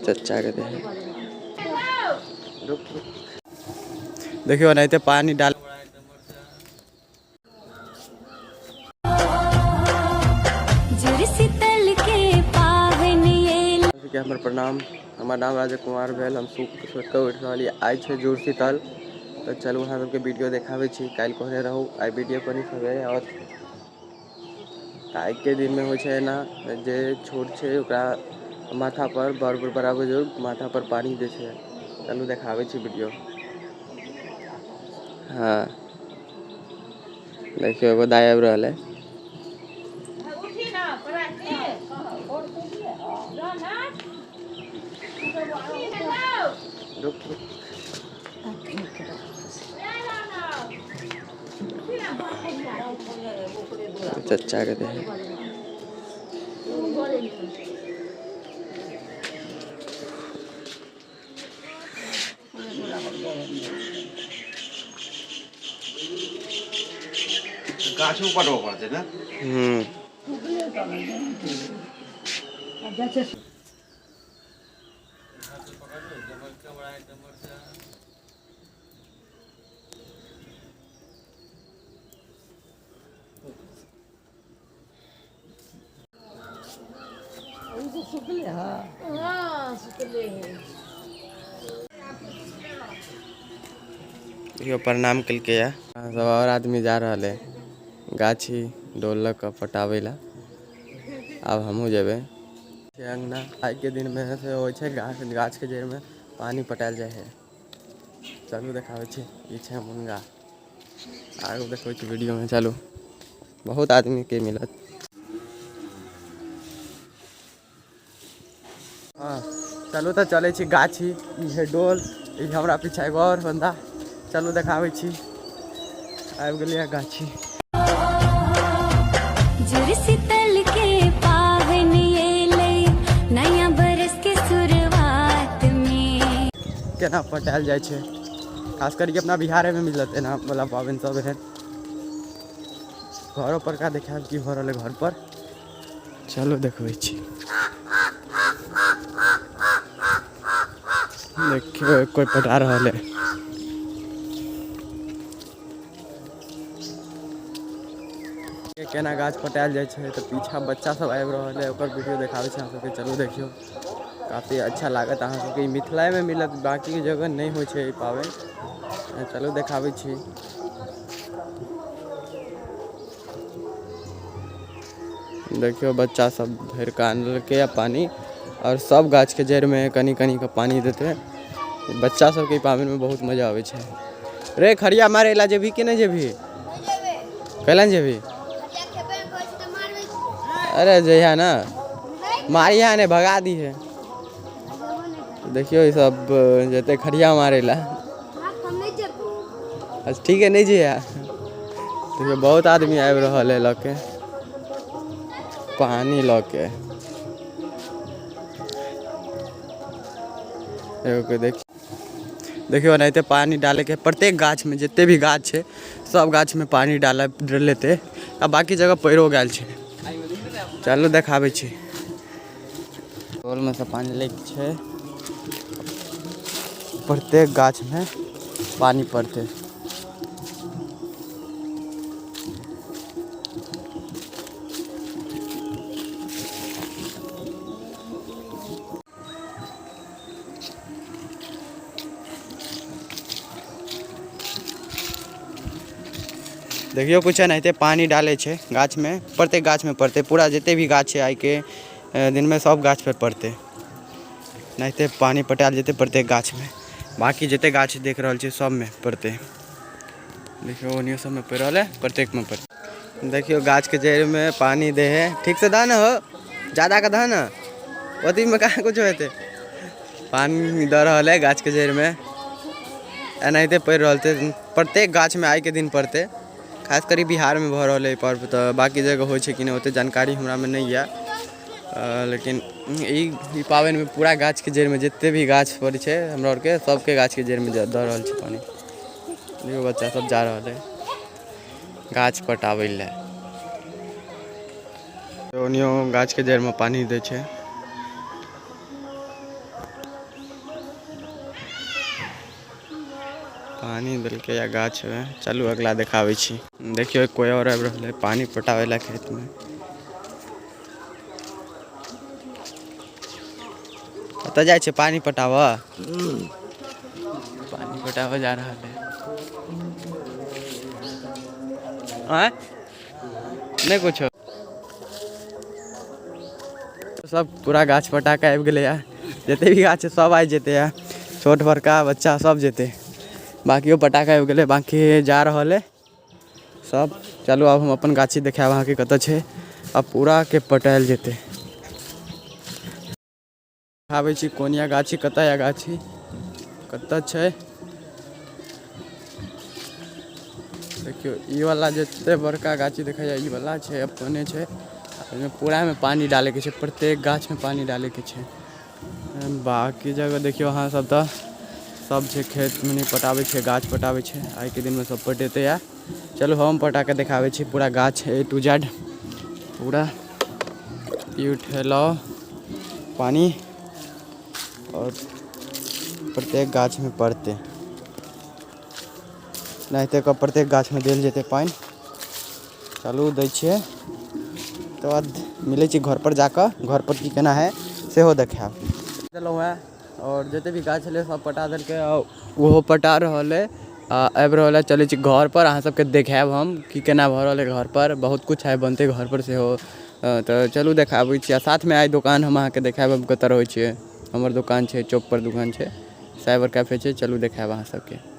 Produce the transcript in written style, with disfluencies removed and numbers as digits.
चच्चा के दे देखियो नहीं तो पानी डाल हमर प्रणाम। हमार नाम राजा कुमार भेल। हम सुख उठ रही आइ छे जुड़ शीतल। तो चलू वहाँ सबके वीडियो देखावे छी। कल कहने रहूँ आई वीडियो पर नहीं सवेरे और आई के दिन में हो छे ना जे छोट छे ओकरा माथा पर बड़ा बुजुर्ग माथा पर पानी दे छे। चलू देखावे छी वीडियो। हाँ देखियो एगो दाई आबि रहल है। चच्चा के दे गाछ ऊपर हो पड़ते ना। यो प्रणाम कल के सब और आदमी जा रहा है गाछी ढोलक पटावे ला। अब हमू जेबे अंगना। आज के दिन में से हो छे गाछ के जड़ में पानी पटाल जाए है। चलू देखावे छी ई छे मुनगा। आगे देखो छी वीडियो में। चलू बहुत आदमी के मिलत। हाँ चलू तो चले छी गाछी ये डोल ये हमरा पीछा एगो और बंदा। चलू देखावे छी आबि गेलिए गाछी। केना पटाल जाए छे खास करके अपना बिहार में मिलते ना वाला पाबन सब है। घरों पर का देखा की हो रहा है घर पर। चलो देखो छी देखियो कोई पटा रहा है। केना गाछ पटाल जाए छे तो पीछा बच्चा सब आबि रहा है ओकर वीडियो देखावे छे। सबके चलू देखियो काफ़ी अच्छा लागत। अहाँ सबके मिथिला में मिलत बाकी जगह नहीं हो छे पाबन। चलो देखावे छी। देखियो बच्चा सब भर के आनल के पानी और सब गाछ के जड़ में कनी कनी का पानी देते। बच्चा सब के पाबन में बहुत मजा आवे छे। रे खड़िया मारे ला जेबी कि नहीं जेबी कैलन जेबी। अरे जइया ना मारिया ने भगा दी है। देखियो ये सब जते खड़िया मारे ला। अच्छा ठीक है नहीं जइया। देखियो बहुत आदमी आबि रहा है लके पानी लके। देखियो नहीं तो पानी डाले के प्रत्येक गाछ में जितने भी गाछ है सब गाछ में पानी डाल लेते। अब बाकी जगह पैरो गल छे। चलो देखावे छी टोल में से पानी लेके छे प्रत्येक गाछ में पानी पड़ते। देखियो कुछ नहीं थे पानी डाले छे गाछ में प्रत्येक गाछ में पड़ते। पूरा जितने भी गाछ है आई के दिन में सब गाछ पर पड़ते। नहीं थे पानी पटाल जेते प्रत्येक गाछ में। बाकी जितने गाछ देख रहा छे सब में पड़ते। देखियो ओनियो सब में पड़ रहा है प्रत्येक में पड़ते। देखियो गाछ के जड़ में पानी दे है ठीक से दा न हो ज़्यादा का दा न ओती में कहाँ कुछ होते। पानी दे रहा है गाछ के जड़ में एनाते पड़ रहा थे। प्रत्येक गाछ में आई के दिन पड़ते। खास करी बिहार में भ रहा है पर्व। तो बाकी जगह हो कि नहीं होते जानकारी हमरा में नहीं है। लेकिन ई पाबन में पूरा गाछ के जड़ में जितने भी गाछ पड़े छे हमरा और के सबके गाछ के जड़ में द रहा है पानी। देखो बच्चा सब जा रहा है गाछ पटावे ले। ओनियो गाछ के जड़ में पानी दे छे। पानी देलकै या गाछ में। चलू अगला देखाबै छी। देखियो कोई और आबि रहल है पानी पटावे ला खेत में। कतऽ जाइ छै पानी पटावा? पानी पटावा जा रहा है। आँय? नहीं कुछो। सब पूरा गाछ पटा के आबि गेलै। जते भी गाछ है सब आ जेते है। छोट बड़का बच्चा सब जेते। बाकियो पटाखा आबि गेलै। बाकी जा रहल है सब। चलू अब हम अपन गाछी देखाब अहाँ के कतऽ छै। अब पूरा के पटायल जेते। आबै छी कोनिया गाछी। कतऽ या गाछी कतऽ छै? देखियो ई वाला जते बड़का गाछी देखाया ई वाला छै अपने छै। इसमें पूरा में पानी डाले के छै। प्रत्येक गाछ में पानी डाले के छै। बाकी जगह देखियो अहाँ सब तो सब छै खेत में नहीं पटावे छै। गाछ पटावे छै। आइ के दिन में सब पटेते या। चलो हम पटा के देखावे छी पूरा गाछ A to Z। पूरा ई उठेलो पानी और प्रत्येक गाछ में पड़ते। नहीं तो प्रत्येक गाछ में देल जेते पानी। चलू दै छियै तो बाद मिले छी घर पर जाकर। घर पर की केना है सेहो देखाब। चलो है और जते भी गाछ है सब पटा देलकै। वो पटा रहल है। आबि रहल है। चलै छी घर पर। अहाँ सबके देखाब हम कि केना भऽ रहल है घर पर। बहुत कुछ है बनते घर पर से हो। तो चलू देखाबै छी। साथ में आई दुकान हम अहाँ के देखाब हम कतऽ रहै छियै। हमर दुकान छै चौक पर दुकान छै। साइबर कैफे छै। चलू देखाब अहाँ सबके।